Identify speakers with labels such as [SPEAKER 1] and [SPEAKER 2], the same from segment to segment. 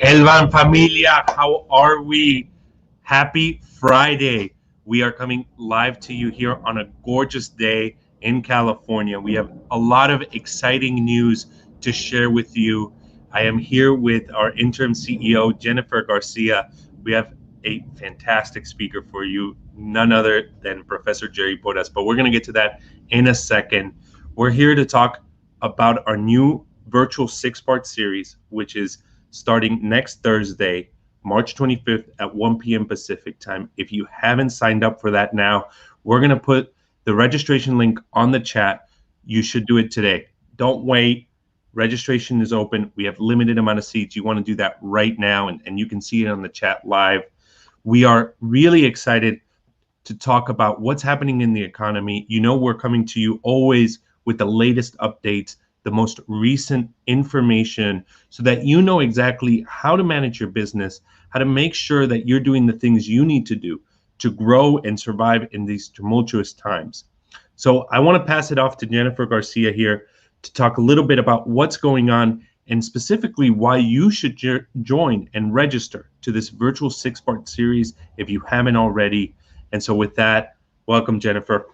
[SPEAKER 1] Elvan familia, how are we? Happy Friday. We are coming live to you here on a gorgeous day in California. We have a lot of exciting news to share with you. I am here with our interim CEO, Jennifer Garcia. We have a fantastic speaker for you, none other than Professor Jerry Porras, but we're going to get to that in a second. We're here to talk about our new virtual 6-part series, which is starting next Thursday, March 25th at 1 p.m. Pacific time. If you haven't signed up for that now, we're going to put the registration link on the chat. You should do it today. Don't wait. Registration is open. We have limited amount of seats. You want to do that right now, and you can see it on the chat live. We are really excited to talk about what's happening in the economy. You know, we're coming to you always with the latest updates, the most recent information, so that you know exactly how to manage your business, how to make sure that you're doing the things you need to do to grow and survive in these tumultuous times. So I want to pass it off to Jennifer Garcia here to talk a little bit about what's going on and specifically why you should join and register to this virtual 6-part series if you haven't already. And so with that, welcome, Jennifer.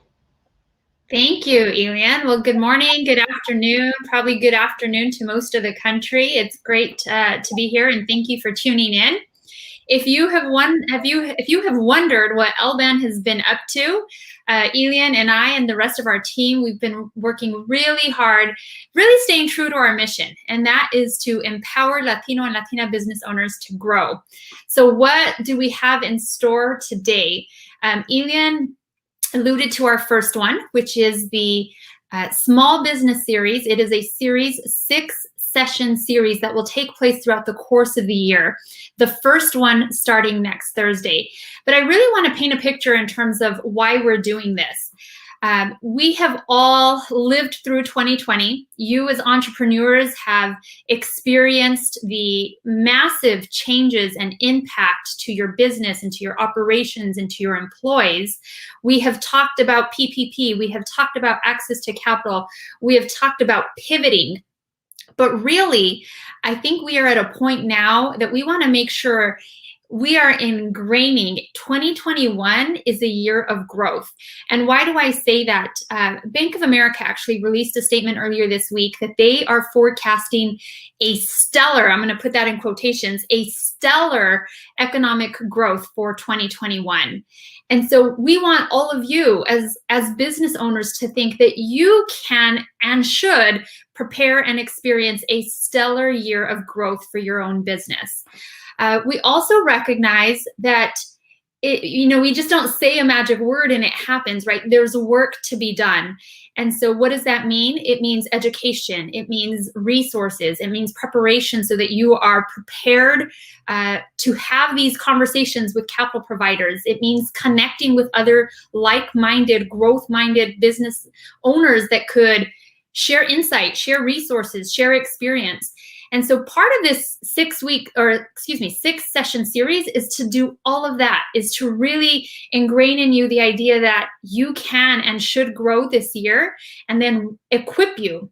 [SPEAKER 2] Thank you, Elian. Well, good morning, good afternoon, probably good afternoon to most of the country. It's great to be here, and thank you for tuning in. If you have wondered what Elvan has been up to, Elian and I and the rest of our team, we've been working really hard, really staying true to our mission, and that is to empower Latino and Latina business owners to grow. So what do we have in store today? Elian alluded to our first one, which is the Small Business Series. It is a series, 6-session series that will take place throughout the course of the year. The first one starting next Thursday. But I really want to paint a picture in terms of why we're doing this. We have all lived through 2020. You as entrepreneurs have experienced the massive changes and impact to your business and to your operations and to your employees. We have talked about PPP. We have talked about access to capital. We have talked about pivoting. But really, I think we are at a point now that we want to make sure we are ingraining 2021 is a year of growth. And why do I say that? Bank of America actually released a statement earlier this week that they are forecasting a stellar, I'm going to put that in quotations, a stellar economic growth for 2021. And so we want all of you as business owners to think that you can and should prepare and experience a stellar year of growth for your own business. We also recognize that we just don't say a magic word and it happens, right? There's work to be done. And so what does that mean? It means education. It means resources. It means preparation so that you are prepared to have these conversations with capital providers. It means connecting with other like-minded, growth-minded business owners that could share insight, share resources, share experience. And so part of this 6-session series is to do all of that, is to really ingrain in you the idea that you can and should grow this year, and then equip you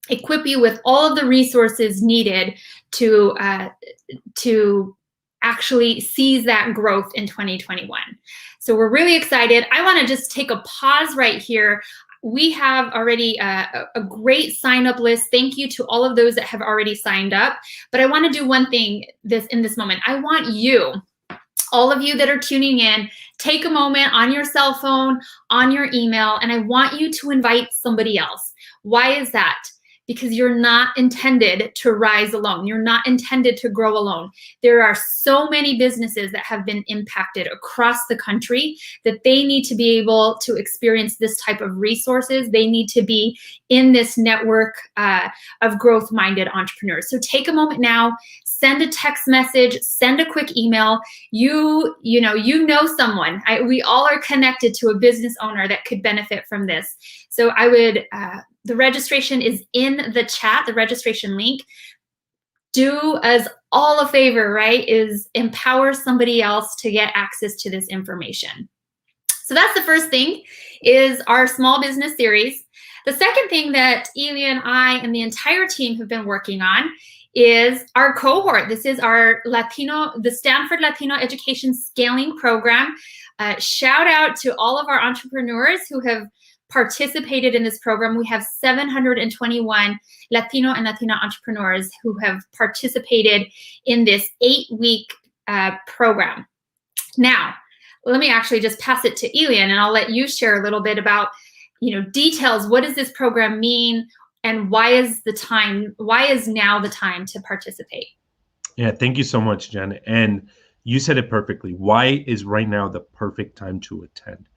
[SPEAKER 2] with all of the resources needed to actually seize that growth in 2021. So we're really excited. I want to just take a pause right here. We have already a great sign-up list. Thank you to all of those that have already signed up. But I want to do one thing in this moment. I want you, all of you that are tuning in, take a moment on your cell phone, on your email, and I want you to invite somebody else. Why is that? Because you're not intended to rise alone. You're not intended to grow alone. There are so many businesses that have been impacted across the country that they need to be able to experience this type of resources. They need to be in this network of growth-minded entrepreneurs. So take a moment now, send a text message, send a quick email. You know someone. We all are connected to a business owner that could benefit from this. So I would, the registration is in the chat, the registration link. Do us all a favor, right? Is empower somebody else to get access to this information. So that's the first thing, is our small business series. The second thing that Eli and I and the entire team have been working on is our cohort. This is our the Stanford Latino Education Scaling Program. Shout out to all of our entrepreneurs who have participated in this program. We have 721 Latino and Latina entrepreneurs who have participated in this 8-week program. Now, let me actually just pass it to Elian, and I'll let you share a little bit about, details. What does this program mean? And why is now the time to participate?
[SPEAKER 1] Yeah, thank you so much, Jen. And you said it perfectly. Why is right now the perfect time to attend?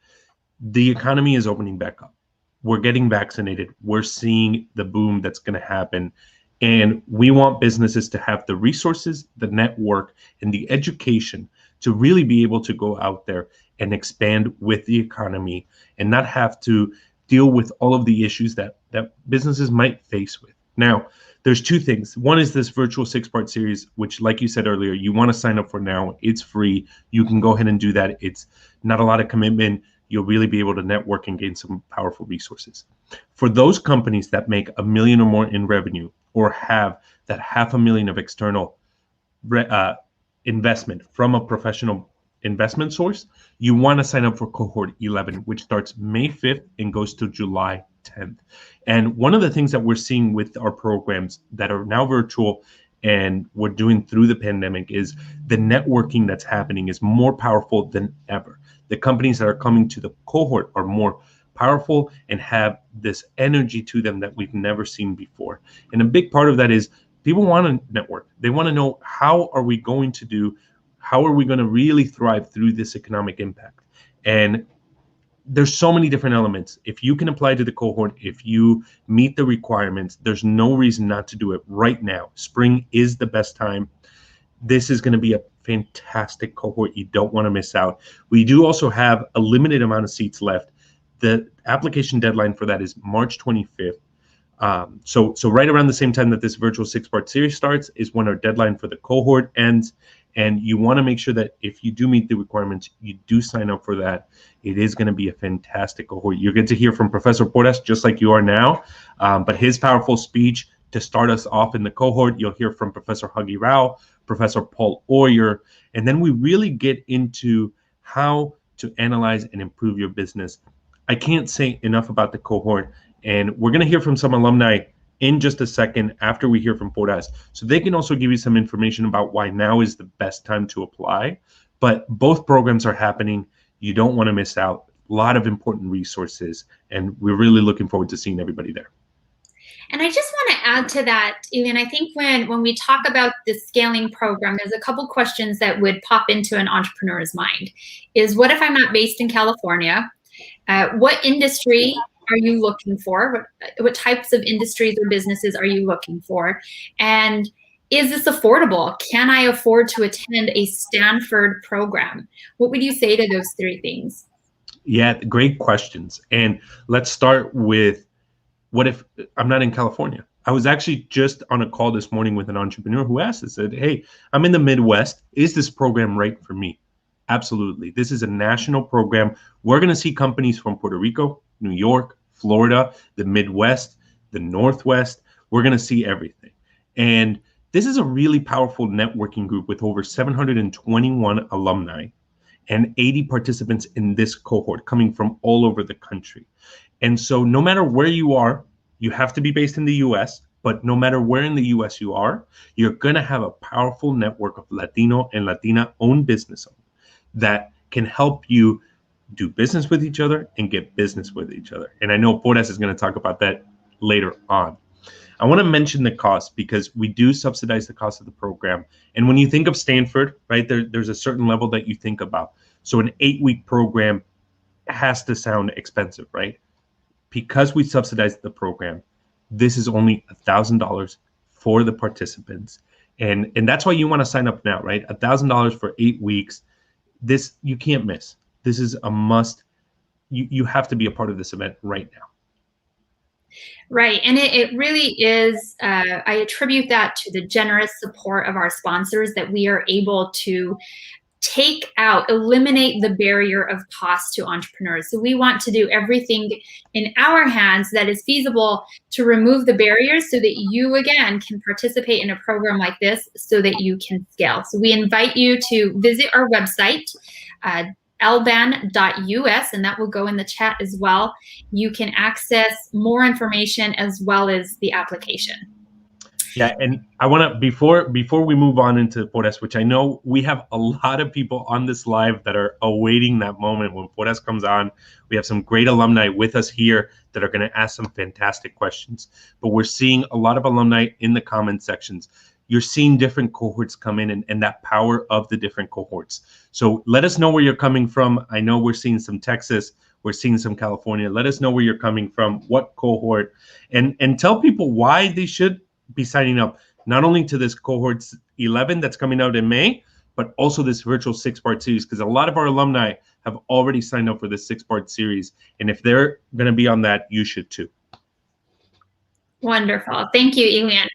[SPEAKER 1] The economy is opening back up. We're getting vaccinated. We're seeing the boom that's going to happen. And we want businesses to have the resources, the network, and the education to really be able to go out there and expand with the economy and not have to deal with all of the issues that businesses might face with. Now, there's two things. One is this virtual 6-part series, which, like you said earlier, you want to sign up for now. It's free. You can go ahead and do that. It's not a lot of commitment. You'll really be able to network and gain some powerful resources. For those companies that make $1 million or more in revenue or have that $500,000 of external investment from a professional investment source, you want to sign up for cohort 11, which starts May 5th and goes to July 10th. And one of the things that we're seeing with our programs that are now virtual and we're doing through the pandemic is the networking that's happening is more powerful than ever. The companies that are coming to the cohort are more powerful and have this energy to them that we've never seen before. And a big part of that is people want to network. They want to know, how are we going to really thrive through this economic impact? And there's so many different elements. If you can apply to the cohort, if you meet the requirements, there's no reason not to do it right now. Spring is the best time. This is going to be a fantastic cohort. You don't want to miss out. We do also have a limited amount of seats left. The application deadline for that is March 25th. So right around the same time that this virtual 6-part series starts is when our deadline for the cohort ends. And you want to make sure that if you do meet the requirements, you do sign up for that. It is going to be a fantastic cohort. You're going to hear from Professor Porras, just like you are now, but his powerful speech to start us off in the cohort. You'll hear from Professor Huggy Rao, Professor Paul Oyer, and then we really get into how to analyze and improve your business. I can't say enough about the cohort, and we're going to hear from some alumni in just a second after we hear from Porras. So they can also give you some information about why now is the best time to apply. But both programs are happening. You don't want to miss out. A lot of important resources, and we're really looking forward to seeing everybody there.
[SPEAKER 2] And I just want to add to that, Elian, I think when we talk about the scaling program, there's a couple questions that would pop into an entrepreneur's mind. Is what if I'm not based in California? What industry are you looking for? What types of industries or businesses are you looking for? And is this affordable? Can I afford to attend a Stanford program? What would you say to those three things?
[SPEAKER 1] Yeah, great questions. And let's start with, what if I'm not in California? I was actually just on a call this morning with an entrepreneur who asked us, said, hey, I'm in the Midwest. Is this program right for me? Absolutely. This is a national program. We're going to see companies from Puerto Rico, New York, Florida, the Midwest, the Northwest. We're going to see everything. And this is a really powerful networking group with over 721 alumni and 80 participants in this cohort coming from all over the country. And so no matter where you are, you have to be based in the US, but no matter where in the US you are, you're going to have a powerful network of Latino and Latina owned business owners that can help you do business with each other and get business with each other. And I know Porras is going to talk about that later on. I want to mention the cost because we do subsidize the cost of the program. And when you think of Stanford, right, there's a certain level that you think about. So an 8-week program has to sound expensive, right? Because we subsidize the program, this is only $1,000 for the participants. And that's why you want to sign up now, right? $1,000 for 8 weeks. This you can't miss. This is a must. You have to be a part of this event right now.
[SPEAKER 2] Right. And it really is, I attribute that to the generous support of our sponsors that we are able to eliminate the barrier of cost to entrepreneurs. So we want to do everything in our hands that is feasible to remove the barriers so that you, again, can participate in a program like this so that you can scale. So we invite you to visit our website, lban.us, and that will go in the chat as well. You can access more information as well as the application.
[SPEAKER 1] Yeah, and I want to, before we move on into Porras, which I know we have a lot of people on this live that are awaiting that moment when Porras comes on. We have some great alumni with us here that are going to ask some fantastic questions. But we're seeing a lot of alumni in the comment sections. You're seeing different cohorts come in and that power of the different cohorts. So let us know where you're coming from. I know we're seeing some Texas. We're seeing some California. Let us know where you're coming from, what cohort, and tell people why they should be signing up, not only to this cohort 11 that's coming out in May, but also this virtual 6-part series, because a lot of our alumni have already signed up for this 6-part series. And if they're going to be on that, you should too.
[SPEAKER 2] Wonderful. Thank you, Elian.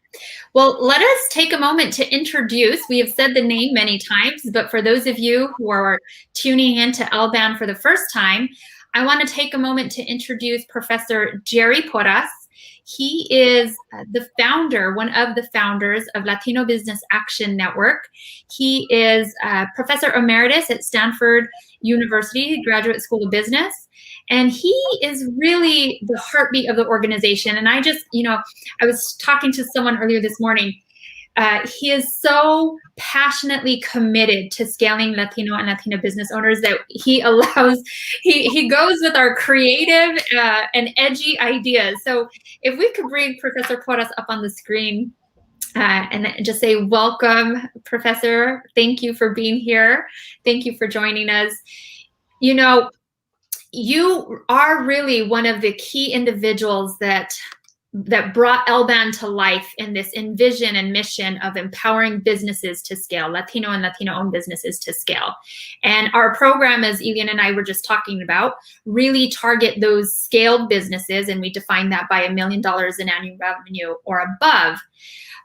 [SPEAKER 2] Well, let us take a moment to introduce. We have said the name many times, but for those of you who are tuning in to LBAN for the first time, I want to take a moment to introduce Professor Jerry Porras. He is one of the founders of Latino Business Action Network. He is Professor Emeritus at Stanford University Graduate School of Business. And he is really the heartbeat of the organization. And I just, I was talking to someone earlier this morning. He is so passionately committed to scaling Latino and Latina business owners that he goes with our creative and edgy ideas. So if we could bring Professor Porras up on the screen and just say, welcome, Professor. Thank you for being here. Thank you for joining us. You are really one of the key individuals that brought LBAN to life in this envision and mission of empowering businesses to scale, Latino and Latino-owned businesses to scale. And our program, as Elian and I were just talking about, really target those scaled businesses, and we define that by $1 million in annual revenue or above.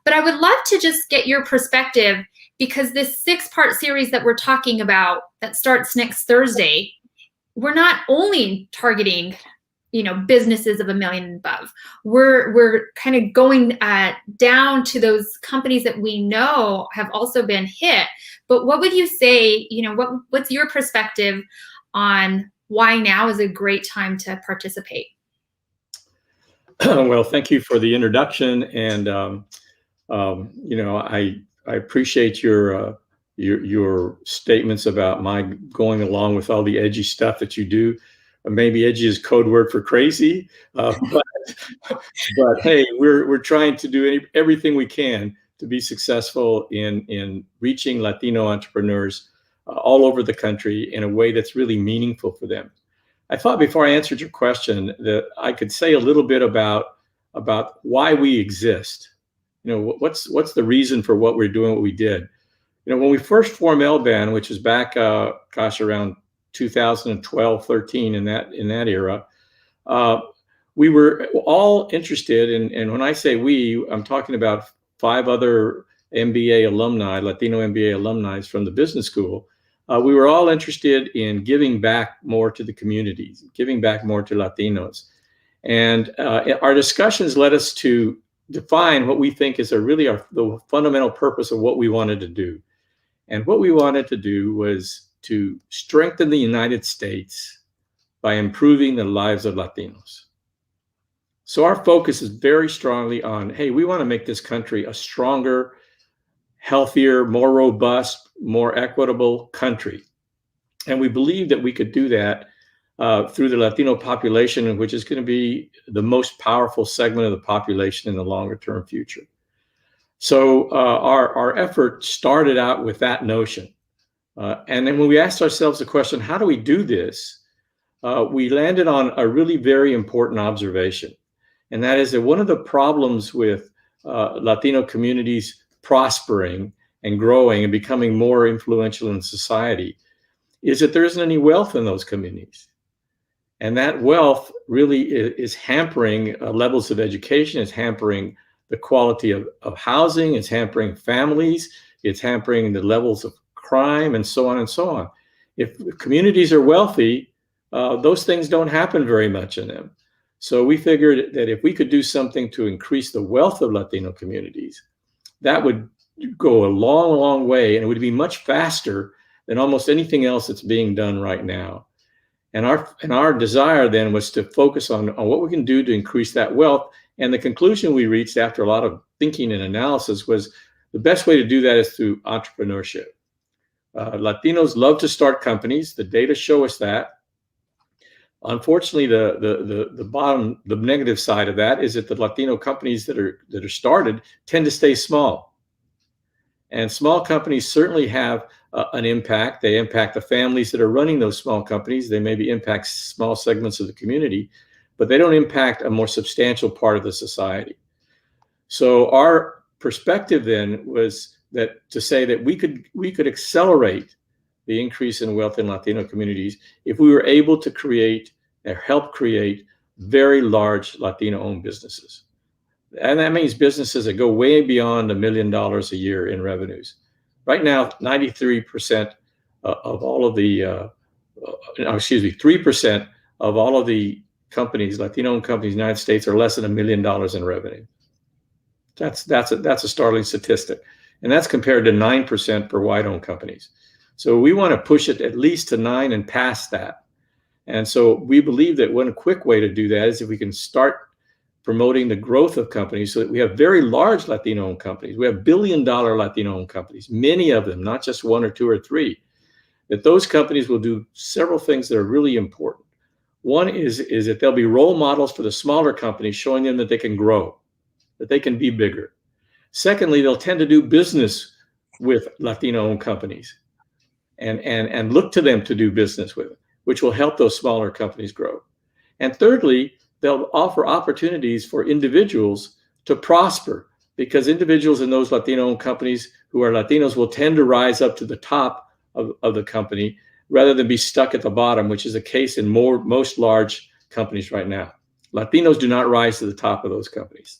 [SPEAKER 2] But I would love to just get your perspective, because this 6-part series that we're talking about that starts next Thursday, we're not only targeting businesses of $1 million and above. We're kind of going down to those companies that we know have also been hit. But what would you say, what's your perspective on why now is a great time to participate?
[SPEAKER 3] Well, thank you for the introduction. And, I appreciate your statements about my going along with all the edgy stuff that you do. Maybe edgy is code word for crazy, but hey, we're trying to do everything we can to be successful in reaching Latino entrepreneurs all over the country in a way that's really meaningful for them. I thought before I answered your question that I could say a little bit about why we exist. What's the reason for what we're doing, what we did. When we first formed LBAN, which is back, around 2012, 13, in that era, we were all interested in, and when I say we, I'm talking about 5 other MBA alumni, Latino MBA alumni from the business school. We were all interested in giving back more to the communities, giving back more to Latinos. And our discussions led us to define what we think is the fundamental purpose of what we wanted to do. And what we wanted to do was to strengthen the United States by improving the lives of Latinos. So our focus is very strongly on, hey, we want to make this country a stronger, healthier, more robust, more equitable country. And we believe that we could do that through the Latino population, which is going to be the most powerful segment of the population in the longer term future. So our effort started out with that notion. And then when we asked ourselves the question, how do we do this? We landed on a really very important observation. And that is that one of the problems with Latino communities prospering and growing and becoming more influential in society is that there isn't any wealth in those communities. And that wealth really is hampering levels of education, it's hampering the quality of housing, it's hampering families, it's hampering the levels of crime, and so on and so on. If communities are wealthy, those things don't happen very much in them. So we figured that if we could do something to increase the wealth of Latino communities, that would go a long, long way, and it would be much faster than almost anything else that's being done right now. And our desire then was to focus on what we can do to increase that wealth. And the conclusion we reached after a lot of thinking and analysis was the best way to do that is through entrepreneurship. Latinos love to start companies. The data show us that. Unfortunately, the negative side of that is that the Latino companies that are started tend to stay small. And small companies certainly have an impact. They impact the families that are running those small companies. They maybe impact small segments of the community, but they don't impact a more substantial part of the society. So our perspective then was that to say that we could accelerate the increase in wealth in Latino communities if we were able to create or help create very large Latino-owned businesses. And that means businesses that go way beyond $1 million a year in revenues. Right now, 93% of all of the, 3% of all of the companies, Latino-owned companies in the United States, are less than $1 million in revenue. That's a startling statistic. And that's compared to 9% for white-owned companies. So we want to push it at least to 9 and past that. And so we believe that one quick way to do that is if we can start promoting the growth of companies so that we have very large Latino-owned companies. We have billion-dollar Latino-owned companies, many of them, not just 1 or 2 or 3, that those companies will do several things that are really important. One is that they'll be role models for the smaller companies, showing them that they can grow, that they can be bigger. Secondly, they'll tend to do business with Latino-owned companies and look to them to do business with, which will help those smaller companies grow. And thirdly, they'll offer opportunities for individuals to prosper, because individuals in those Latino-owned companies who are Latinos will tend to rise up to the top of the company rather than be stuck at the bottom, which is the case in most large companies right now. Latinos do not rise to the top of those companies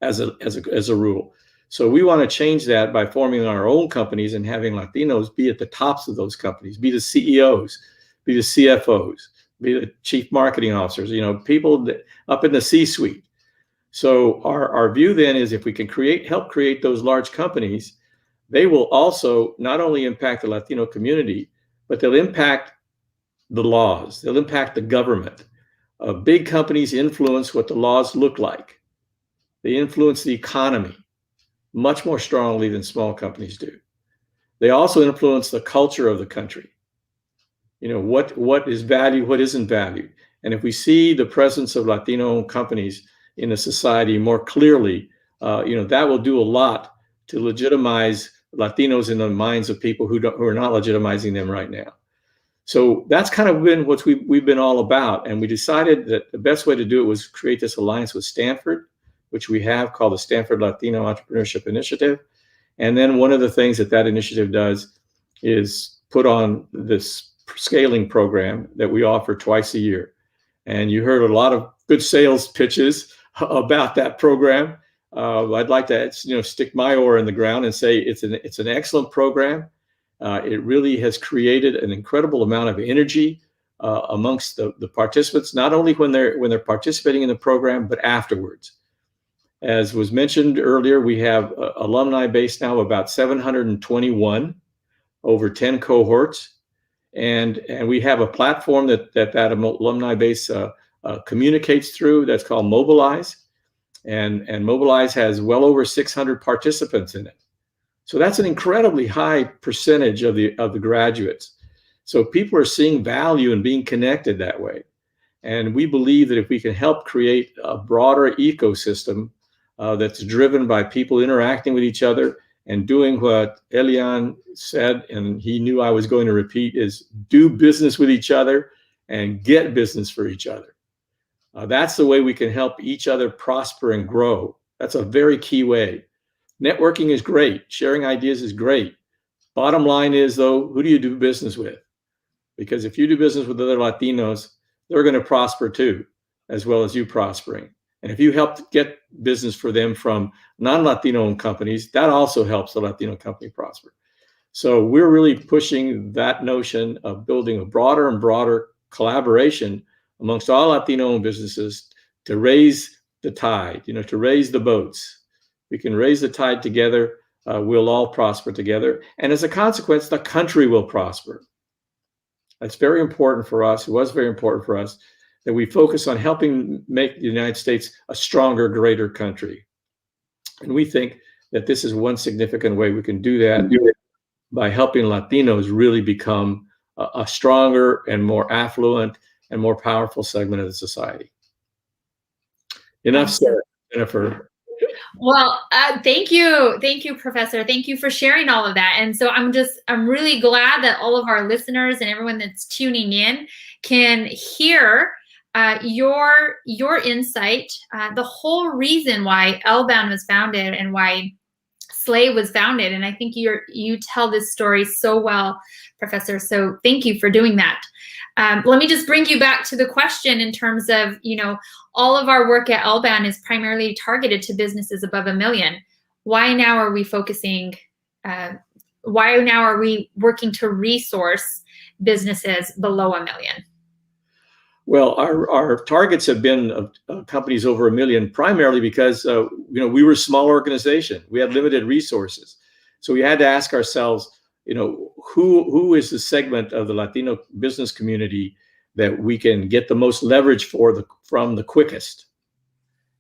[SPEAKER 3] as a rule. So we want to change that by forming our own companies and having Latinos be at the tops of those companies, be the CEOs, be the CFOs, be the chief marketing officers, people up in the C-suite. So our view then is if we can help create those large companies, they will also not only impact the Latino community, but they'll impact the laws. They'll impact the government. Big companies influence what the laws look like. They influence the economy much more strongly than small companies do. They also influence the culture of the country. What is valued, what isn't valued. And if we see the presence of Latino-owned companies in the society more clearly, that will do a lot to legitimize Latinos in the minds of people who are not legitimizing them right now. So that's kind of been what we've been all about. And we decided that the best way to do it was create this alliance with Stanford, which we have called the Stanford Latino Entrepreneurship Initiative. And then one of the things that initiative does is put on this scaling program that we offer twice a year. And you heard a lot of good sales pitches about that program. I'd like to stick my oar in the ground and say it's an excellent program. It really has created an incredible amount of energy amongst the participants, not only when they're participating in the program, but afterwards. As was mentioned earlier, we have alumni base now of about 721 over 10 cohorts. And we have a platform that alumni base communicates through that's called Mobilize. And Mobilize has well over 600 participants in it. So that's an incredibly high percentage of the graduates. So people are seeing value in being connected that way. And we believe that if we can help create a broader ecosystem that's driven by people interacting with each other and doing what Elian said, and he knew I was going to repeat, is do business with each other and get business for each other. That's the way we can help each other prosper and grow. That's a very key way. Networking is great. Sharing ideas is great. Bottom line is, though, who do you do business with? Because if you do business with other Latinos, they're going to prosper too, as well as you prospering. And if you help get business for them from non-Latino-owned companies, that also helps the Latino company prosper. So we're really pushing that notion of building a broader and broader collaboration amongst all Latino businesses to raise the tide, to raise the boats. We can raise the tide together. We'll all prosper together. And as a consequence, the country will prosper. It's very important for us. It was very important for us that we focus on helping make the United States a stronger, greater country. And we think that this is one significant way we can do that by helping Latinos really become a stronger and more affluent and more powerful segment of the society. Enough said, Jennifer.
[SPEAKER 2] Well, thank you, Professor. Thank you for sharing all of that. And so I'm really glad that all of our listeners and everyone that's tuning in can hear your insight, the whole reason why LBAN was founded and why SLAY was founded. And I think you tell this story so well, Professor. So thank you for doing that. Let me just bring you back to the question in terms of, all of our work at LBAN is primarily targeted to businesses above $1 million. Why now are we focusing, why now are we working to resource businesses below $1 million?
[SPEAKER 3] Well, our targets have been companies over $1 million, primarily because we were a small organization. We had limited resources, so we had to ask ourselves, who is the segment of the Latino business community that we can get the most leverage from the quickest?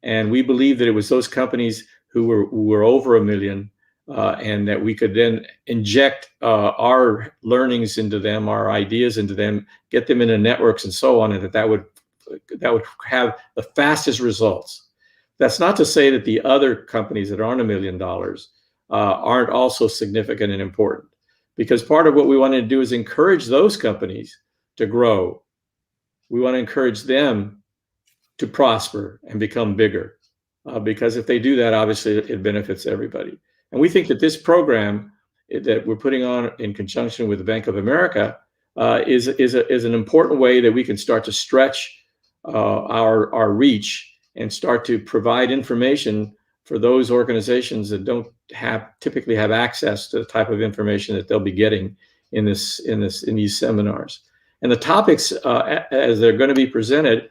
[SPEAKER 3] And we believe that it was those companies who were over $1 million, and that we could then inject our learnings into them, our ideas into them, get them into networks and so on, and that would have the fastest results. That's not to say that the other companies that aren't $1 million aren't also significant and important, because part of what we want to do is encourage those companies to grow. We want to encourage them to prosper and become bigger, because if they do that, obviously it benefits everybody. And we think that this program that we're putting on in conjunction with the Bank of America is an important way that we can start to stretch our reach and start to provide information for those organizations that don't typically have access to the type of information that they'll be getting in these seminars. And the topics as they're going to be presented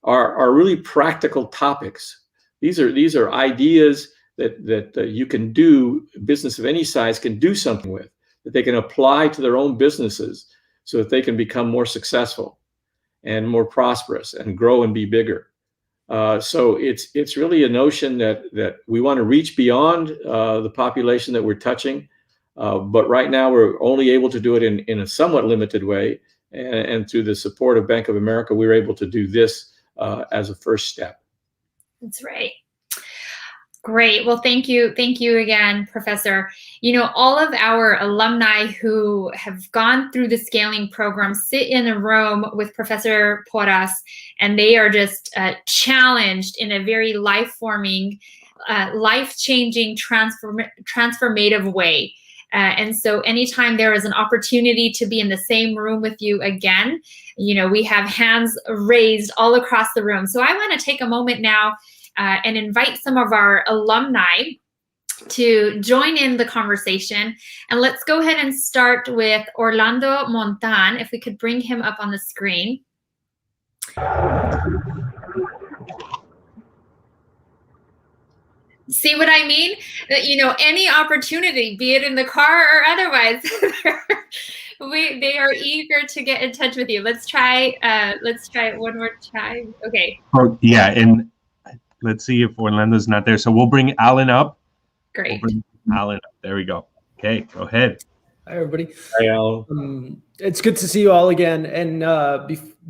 [SPEAKER 3] are really practical topics. These are ideas that you can do, business of any size can do something with, that they can apply to their own businesses so that they can become more successful and more prosperous and grow and be bigger. So it's really a notion that we want to reach beyond the population that we're touching, but right now we're only able to do it in a somewhat limited way, and through the support of Bank of America, we were able to do this as a first step.
[SPEAKER 2] That's right. Great. Well, thank you. Thank you again, Professor. All of our alumni who have gone through the scaling program sit in a room with Professor Porras, and they are just challenged in a very life-forming, life-changing, transformative way. And so anytime there is an opportunity to be in the same room with you again, we have hands raised all across the room. So I want to take a moment now and invite some of our alumni to join in the conversation. And let's go ahead and start with Orlando Montan, if we could bring him up on the screen. See what I mean? That, any opportunity, be it in the car or otherwise, they are eager to get in touch with you. Let's try it one more time. Okay.
[SPEAKER 1] Oh, yeah, and let's see if Orlando's not there. So we'll bring Alan up.
[SPEAKER 2] Great.
[SPEAKER 1] We'll bring Alan up. There we go. Okay, go ahead.
[SPEAKER 4] Hi, everybody.
[SPEAKER 3] Hi, Alan.
[SPEAKER 4] It's good to see you all again. And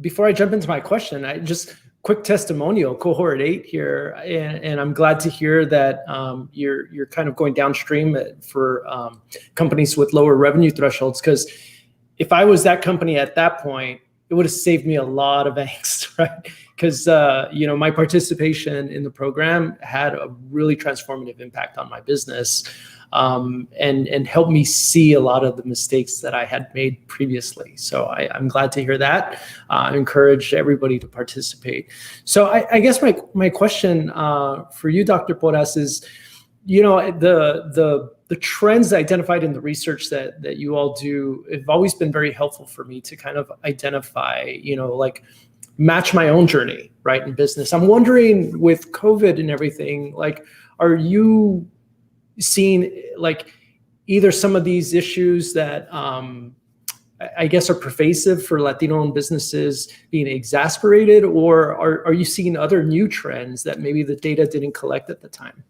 [SPEAKER 4] before I jump into my question, I just quick testimonial, cohort 8 here, and I'm glad to hear that you're kind of going downstream for companies with lower revenue thresholds. Because if I was that company at that point, it would have saved me a lot of angst, right? Because my participation in the program had a really transformative impact on my business, and helped me see a lot of the mistakes that I had made previously. So I'm glad to hear that. I encourage everybody to participate. So I guess my question for you, Dr. Porras, is, the the trends identified in the research that you all do have always been very helpful for me to kind of identify, like match my own journey, right, in business. I'm wondering, with COVID and everything, like, are you seeing like either some of these issues that I guess are pervasive for Latino-owned businesses being exacerbated, or are you seeing other new trends that maybe the data didn't collect at the time?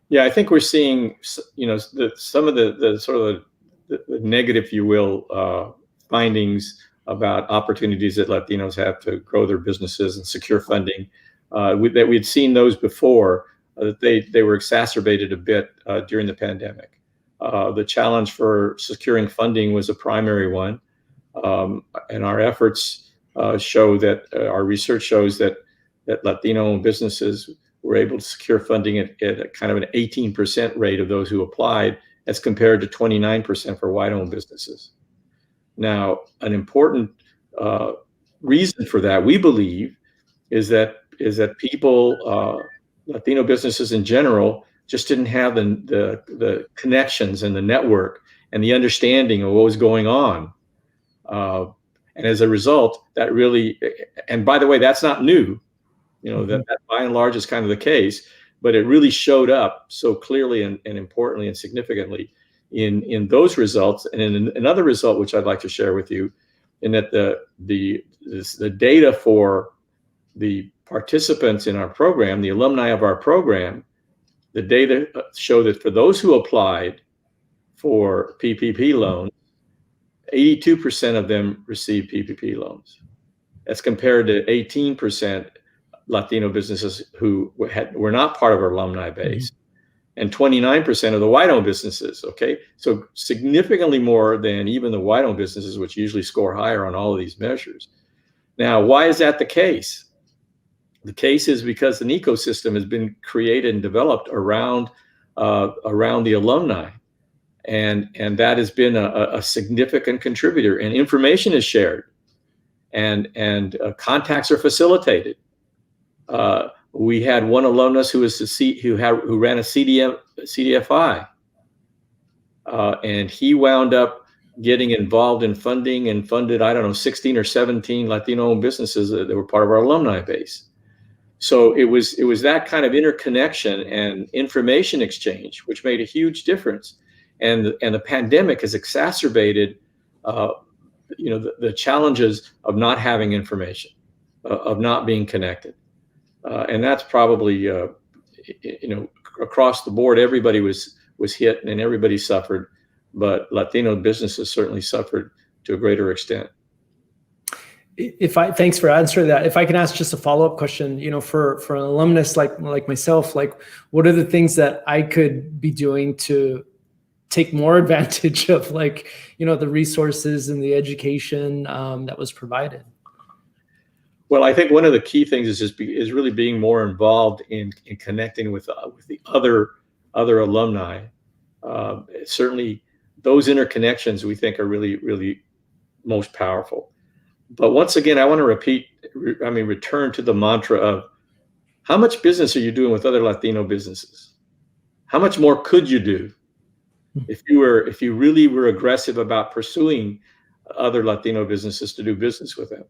[SPEAKER 3] Yeah, I think we're seeing, some of the sort of the negative, if you will, findings about opportunities that Latinos have to grow their businesses and secure funding. That we'd seen those before, that they were exacerbated a bit during the pandemic. The challenge for securing funding was a primary one, and our efforts show that our research shows that Latino businesses were able to secure funding at a kind of an 18% rate of those who applied, as compared to 29% for white-owned businesses. Now, an important reason for that, we believe, is that people, Latino businesses in general, just didn't have the connections and the network and the understanding of what was going on. And as a result, that really, and by the way, that's not new, that by and large is kind of the case, but it really showed up so clearly and importantly and significantly in those results. And in another result, which I'd like to share with you, in that the data for the participants in our program, the alumni of our program, the data show that for those who applied for PPP loans, 82% of them received PPP loans. That's compared to 18% Latino businesses who were not part of our alumni base, and 29% of the white-owned businesses. Okay, so significantly more than even the white-owned businesses, which usually score higher on all of these measures. Now, why is that the case? The case is because an ecosystem has been created and developed around the alumni, and that has been a significant contributor. And information is shared, and contacts are facilitated. We had one alumnus who ran a CDFI, and he wound up getting involved in funding and funded, 16 or 17 Latino-owned businesses that were part of our alumni base. So it was that kind of interconnection and information exchange which made a huge difference. And the pandemic has exacerbated, the challenges of not having information, of not being connected. And that's probably, across the board, everybody was hit and everybody suffered, but Latino businesses certainly suffered to a greater extent.
[SPEAKER 4] Thanks for answering that. If I can ask just a follow-up question, for an alumnus like myself, like, what are the things that I could be doing to take more advantage of, the resources and the education that was provided?
[SPEAKER 3] Well, I think one of the key things is really being more involved in connecting with the other alumni. Certainly, those interconnections we think are really, really most powerful. But once again, I want to return to the mantra of how much business are you doing with other Latino businesses? How much more could you do if you really were aggressive about pursuing other Latino businesses to do business with them?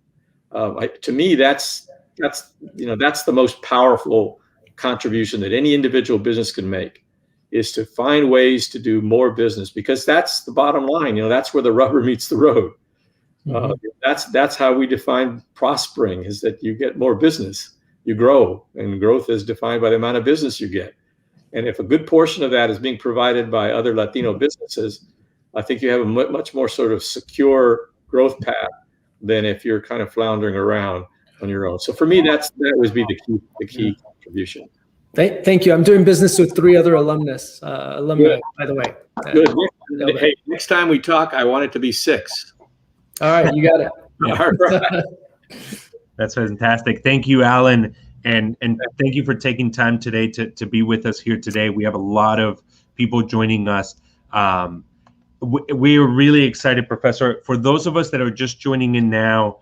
[SPEAKER 3] To me, that's the most powerful contribution that any individual business can make, is to find ways to do more business, because that's the bottom line. That's where the rubber meets the road. That's how we define prospering, is that you get more business, you grow, and growth is defined by the amount of business you get. And if a good portion of that is being provided by other Latino businesses, I think you have a much more sort of secure growth path than if you're kind of floundering around on your own. So for me, that would be the key contribution.
[SPEAKER 4] Thank you. I'm doing business with 3 other alumni, by the way.
[SPEAKER 3] Good. Hey, next time we talk, I want it to be 6.
[SPEAKER 4] All right, you got it.
[SPEAKER 3] All right.
[SPEAKER 1] That's fantastic. Thank you, Alan. And thank you for taking time today to be with us here today. We have a lot of people joining us. We are really excited, Professor. For those of us that are just joining in now,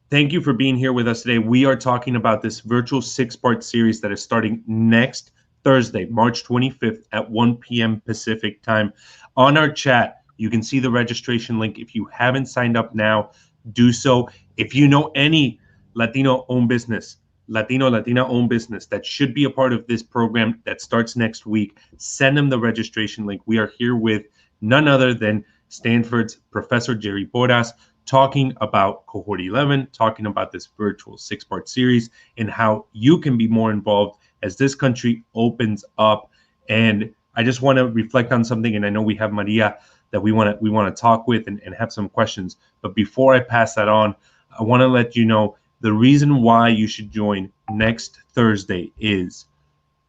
[SPEAKER 1] thank you for being here with us today. We are talking about this virtual 6-part series that is starting next Thursday, March 25th at 1 p.m. Pacific time. On our chat, you can see the registration link. If you haven't signed up now, do so. If you know any Latino-owned business, Latina-owned business that should be a part of this program that starts next week, send them the registration link. We are here with none other than Stanford's Professor Jerry Porras, talking about Cohort 11, talking about this virtual 6-part series and how you can be more involved as this country opens up. And I just want to reflect on something, and I know we have Maria that we want to talk with and have some questions. But before I pass that on, I want to let you know the reason why you should join next Thursday is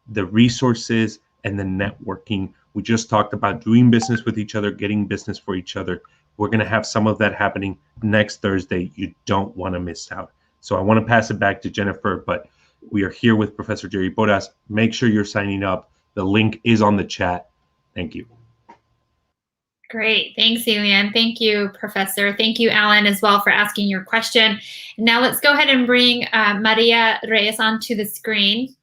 [SPEAKER 1] the resources and the networking. We just talked about doing business with each other, getting business for each other. We're going to have some of that happening next Thursday. You don't want to miss out. So I want to pass it back to Jennifer, but we are here with Professor Jerry Porras. Make sure you're signing up. The link is on the chat. Thank you.
[SPEAKER 2] Great. Thanks, Elian. Thank you, Professor. Thank you, Alan, as well, for asking your question. Now let's go ahead and bring Maria Reyes onto the screen.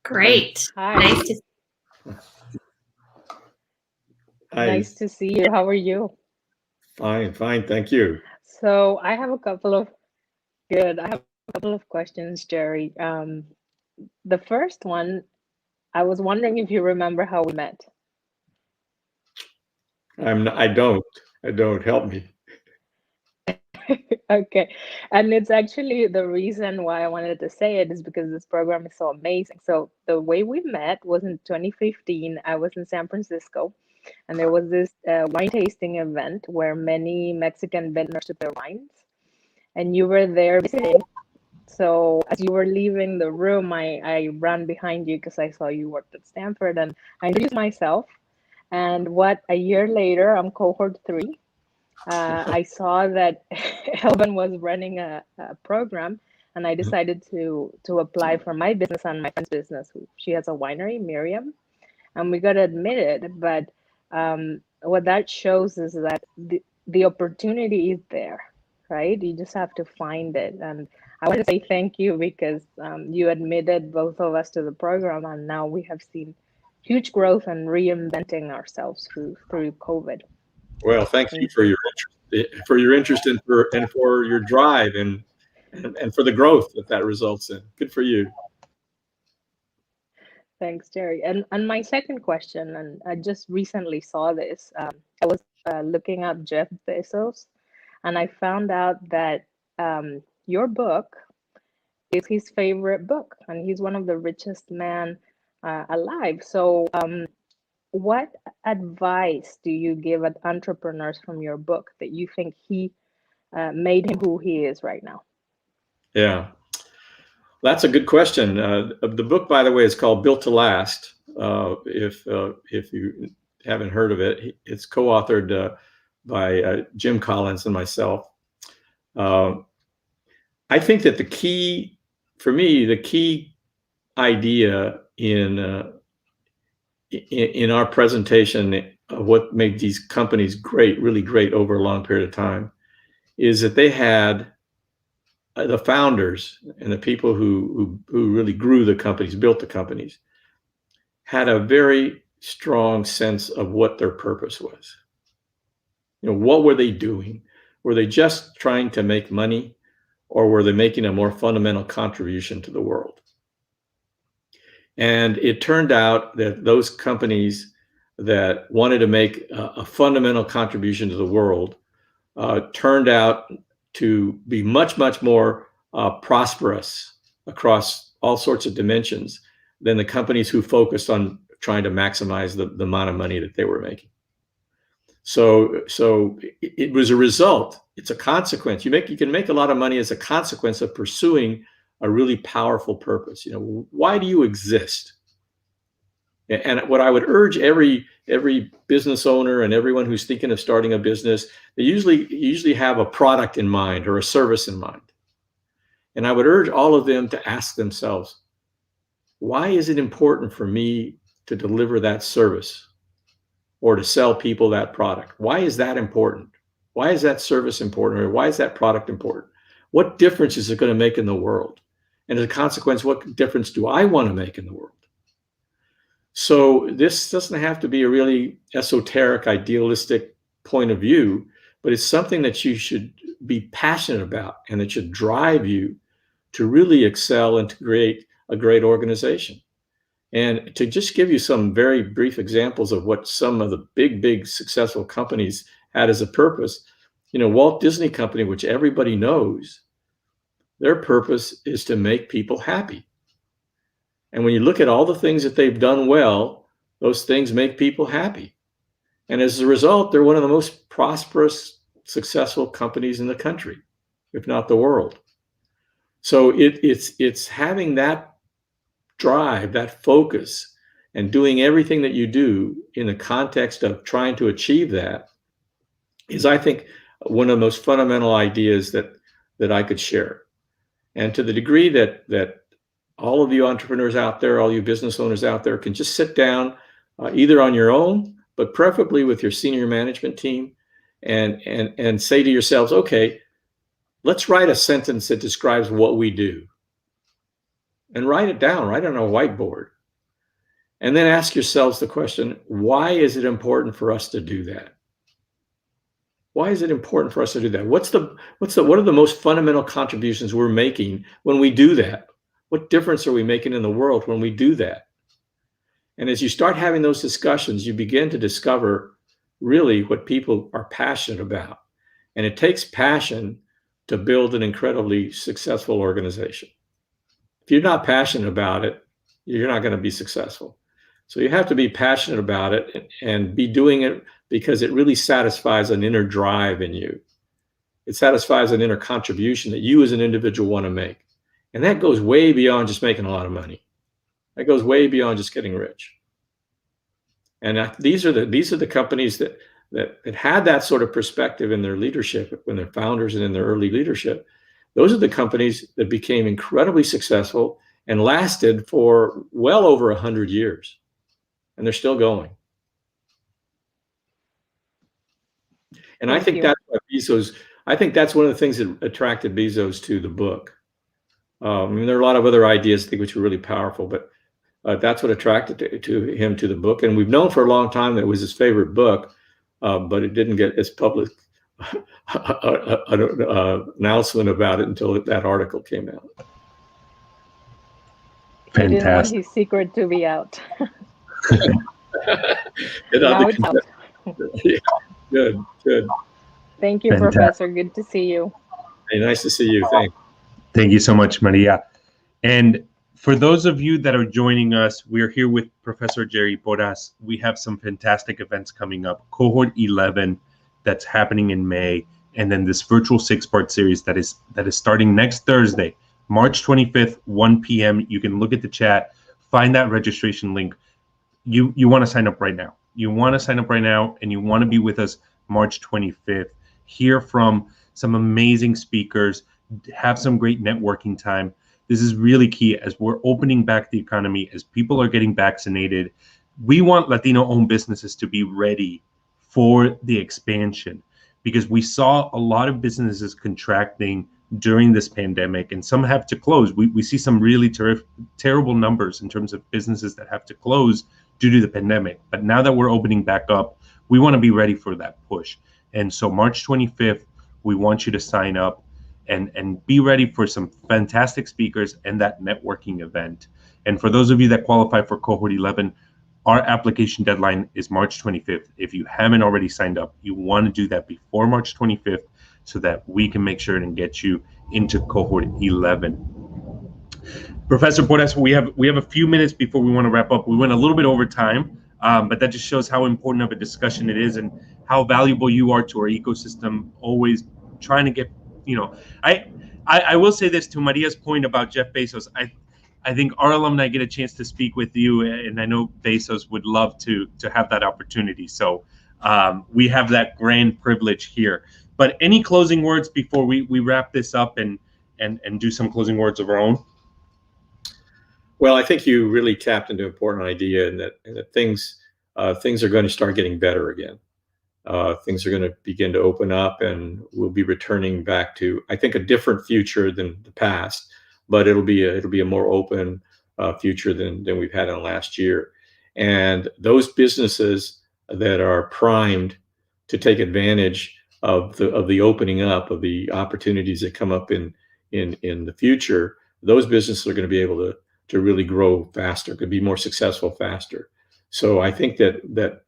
[SPEAKER 2] Great.
[SPEAKER 5] Hi. Nice to see you. How are you?
[SPEAKER 3] Fine, thank you.
[SPEAKER 5] So I have a couple of questions, Jerry. The first one, I was wondering if you remember how we met.
[SPEAKER 3] I don't. Help me.
[SPEAKER 5] Okay. And it's actually the reason why I wanted to say it is because this program is so amazing. So the way we met was in 2015. I was in San Francisco, and there was this wine tasting event where many Mexican vendors took their wines, and you were there visiting. So as you were leaving the room, I ran behind you because I saw you worked at Stanford, and I introduced myself. And a year later, I'm cohort 3. I saw that Elvin was running a program, and I decided to apply for my business and my friend's business. She has a winery, Miriam, and we got admitted. But what that shows is that the opportunity is there, right? You just have to find it. And I want to say thank you because you admitted both of us to the program, and now we have seen huge growth and reinventing ourselves through COVID.
[SPEAKER 3] Well, thank you for your interest and for your drive and for the growth that results in. Good for you.
[SPEAKER 5] Thanks, Jerry. And my second question, and I just recently saw this. I was looking up Jeff Bezos, and I found out that your book is his favorite book, and he's one of the richest men alive. So what advice do you give entrepreneurs from your book that you think he made him who he is right now?
[SPEAKER 3] Yeah, that's a good question. The book, by the way, is called Built to Last. If you haven't heard of it, it's co-authored by Jim Collins and myself. I think that the key idea in our presentation of what made these companies great, really great over a long period of time, is that they had the founders and the people who really grew the companies, built the companies, had a very strong sense of what their purpose was. You know, what were they doing? Were they just trying to make money, or were they making a more fundamental contribution to the world? And it turned out that those companies that wanted to make a fundamental contribution to the world turned out to be much, much more prosperous across all sorts of dimensions than the companies who focused on trying to maximize the amount of money that they were making. So it was a result. It's a consequence. You can make a lot of money as a consequence of pursuing a really powerful purpose. You know, why do you exist? And what I would urge every business owner and everyone who's thinking of starting a business, they usually have a product in mind or a service in mind. And I would urge all of them to ask themselves, why is it important for me to deliver that service or to sell people that product? Why is that important? Why is that service important? Or why is that product important? What difference is it going to make in the world? And as a consequence, what difference do I want to make in the world? So this doesn't have to be a really esoteric, idealistic point of view, but it's something that you should be passionate about and that should drive you to really excel and to create a great organization. And to just give you some very brief examples of what some of the big successful companies had as a purpose, Walt Disney Company, which everybody knows, their purpose is to make people happy. And when you look at all the things that they've done well, those things make people happy. And as a result, they're one of the most prosperous, successful companies in the country, if not the world. So it's having that drive, that focus, and doing everything that you do in the context of trying to achieve that is, I think, one of the most fundamental ideas that I could share. And to the degree that all of you entrepreneurs out there, all you business owners out there can just sit down either on your own, but preferably with your senior management team and say to yourselves, okay, let's write a sentence that describes what we do. And write it down, write it on a whiteboard. And then ask yourselves the question, why is it important for us to do that? Why is it important for us to do that? What are the most fundamental contributions we're making when we do that? What difference are we making in the world when we do that? And as you start having those discussions, you begin to discover really what people are passionate about. And it takes passion to build an incredibly successful organization. If you're not passionate about it, you're not going to be successful. So you have to be passionate about it and be doing it because it really satisfies an inner drive in you. It satisfies an inner contribution that you as an individual want to make. And that goes way beyond just making a lot of money. That goes way beyond just getting rich. And these are the companies that had that sort of perspective in their leadership, when they're founders and in their early leadership. Those are the companies that became incredibly successful and lasted for well over 100 years. And they're still going. And I think that's why that's one of the things that attracted Bezos to the book. I mean, there are a lot of other ideas I think which were really powerful, but that's what attracted him to the book. And we've known for a long time that it was his favorite book, but it didn't get as public announcement about it until that article came out.
[SPEAKER 5] Fantastic. I didn't want his secret to be out. Now it's out.
[SPEAKER 3] Yeah, good.
[SPEAKER 5] Thank you,
[SPEAKER 1] Fantastic.
[SPEAKER 5] Professor. Good to see you.
[SPEAKER 3] Hey, nice to see you. Thanks.
[SPEAKER 1] Thank you so much, Maria. And for those of you that are joining us, we're here with Professor Jerry Porras. We have some fantastic events coming up. Cohort 11, that's happening in May, and then this virtual 6-part series that is starting next Thursday, March 25th, 1 p.m. You can look at the chat, find that registration link. You want to sign up right now. You want to sign up right now, and you want to be with us March 25th. Hear from some amazing speakers, have some great networking time. This is really key as we're opening back the economy, as people are getting vaccinated. We want Latino-owned businesses to be ready for the expansion, because we saw a lot of businesses contracting during this pandemic, and some have to close. We see some really terrible numbers in terms of businesses that have to close due to the pandemic. But now that we're opening back up, we want to be ready for that push. And so March 25th, we want you to sign up and be ready for some fantastic speakers and that networking event. And for those of you that qualify for Cohort 11, our application deadline is March 25th. If you haven't already signed up, you want to do that before March 25th so that we can make sure and get you into Cohort 11. Professor Porras, we have a few minutes before we want to wrap up. We went a little bit over time, but that just shows how important of a discussion it is and how valuable you are to our ecosystem, always trying to get, I will say this to Maria's point about Jeff Bezos. I think our alumni get a chance to speak with you, and I know Bezos would love to have that opportunity. So we have that grand privilege here. But any closing words before we wrap this up and do some closing words of our own?
[SPEAKER 3] Well, I think you really tapped into an important idea, and that things are going to start getting better again. Things are going to begin to open up, and we'll be returning back to, I think, a different future than the past. but it'll be a more open future than we've had in the last year. And those businesses that are primed to take advantage of the opening up of the opportunities that come up in the future, those businesses are going to be able to really grow faster, could be more successful faster. So I think that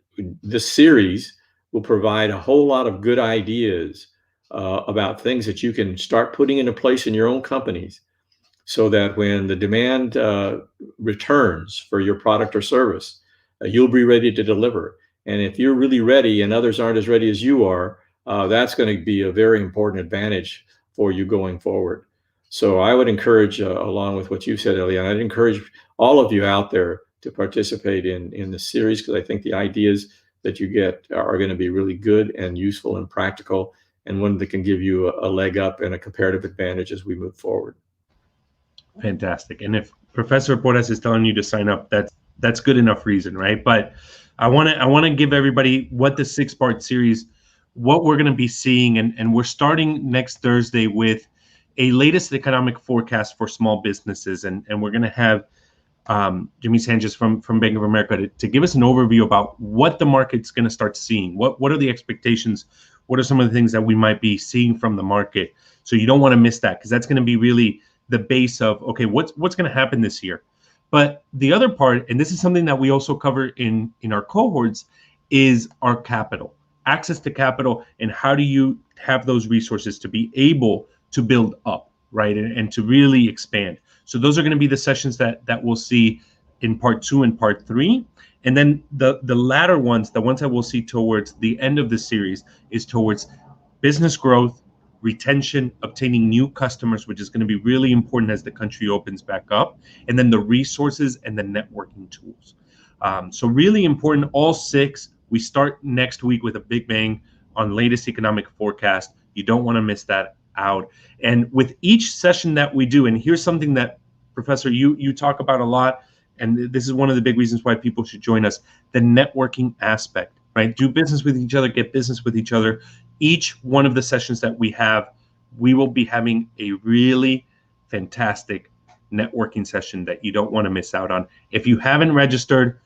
[SPEAKER 3] this series will provide a whole lot of good ideas about things that you can start putting into place in your own companies, so that when the demand returns for your product or service, you'll be ready to deliver. And if you're really ready and others aren't as ready as you are, that's going to be a very important advantage for you going forward. So I would encourage, along with what you said, Eliana, I'd encourage all of you out there to participate in the series, because I think the ideas that you get are going to be really good and useful and practical, and one that can give you a leg up and a comparative advantage as we move forward.
[SPEAKER 1] Fantastic. And if Professor Porras is telling you to sign up, that's good enough reason, right? But I want to give everybody what the 6-part series, what we're going to be seeing, and we're starting next Thursday with a latest economic forecast for small businesses, and we're going to have Jimmy Sanchez from Bank of America to give us an overview about what the market's going to start seeing. What are the expectations? What are some of the things that we might be seeing from the market? So you don't want to miss that, because that's going to be really the base of, okay, what's going to happen this year. But the other part, and this is something that we also cover in our cohorts, is our capital, access to capital, and how do you have those resources to be able to build up, right, and to really expand. So those are going to be the sessions that we'll see in part 2 and part 3. And then the latter ones, the ones that we'll see towards the end of the series, is towards business growth, retention, obtaining new customers, which is going to be really important as the country opens back up, and then the resources and the networking tools. So really important, all 6. We start next week with a big bang on latest economic forecast. You don't want to miss that out. And with each session that we do, and here's something that, Professor, you talk about a lot, and this is one of the big reasons why people should join us, the networking aspect, right? Do business with each other, get business with each other. Each one of the sessions that we have, we will be having a really fantastic networking session that you don't want to miss out on. If you haven't registered,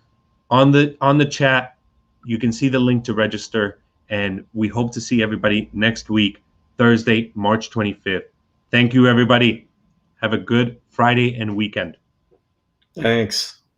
[SPEAKER 1] on the chat, you can see the link to register, and we hope to see everybody next week, Thursday, March 25th. Thank you, everybody. Have a good Friday and weekend.
[SPEAKER 3] Thanks.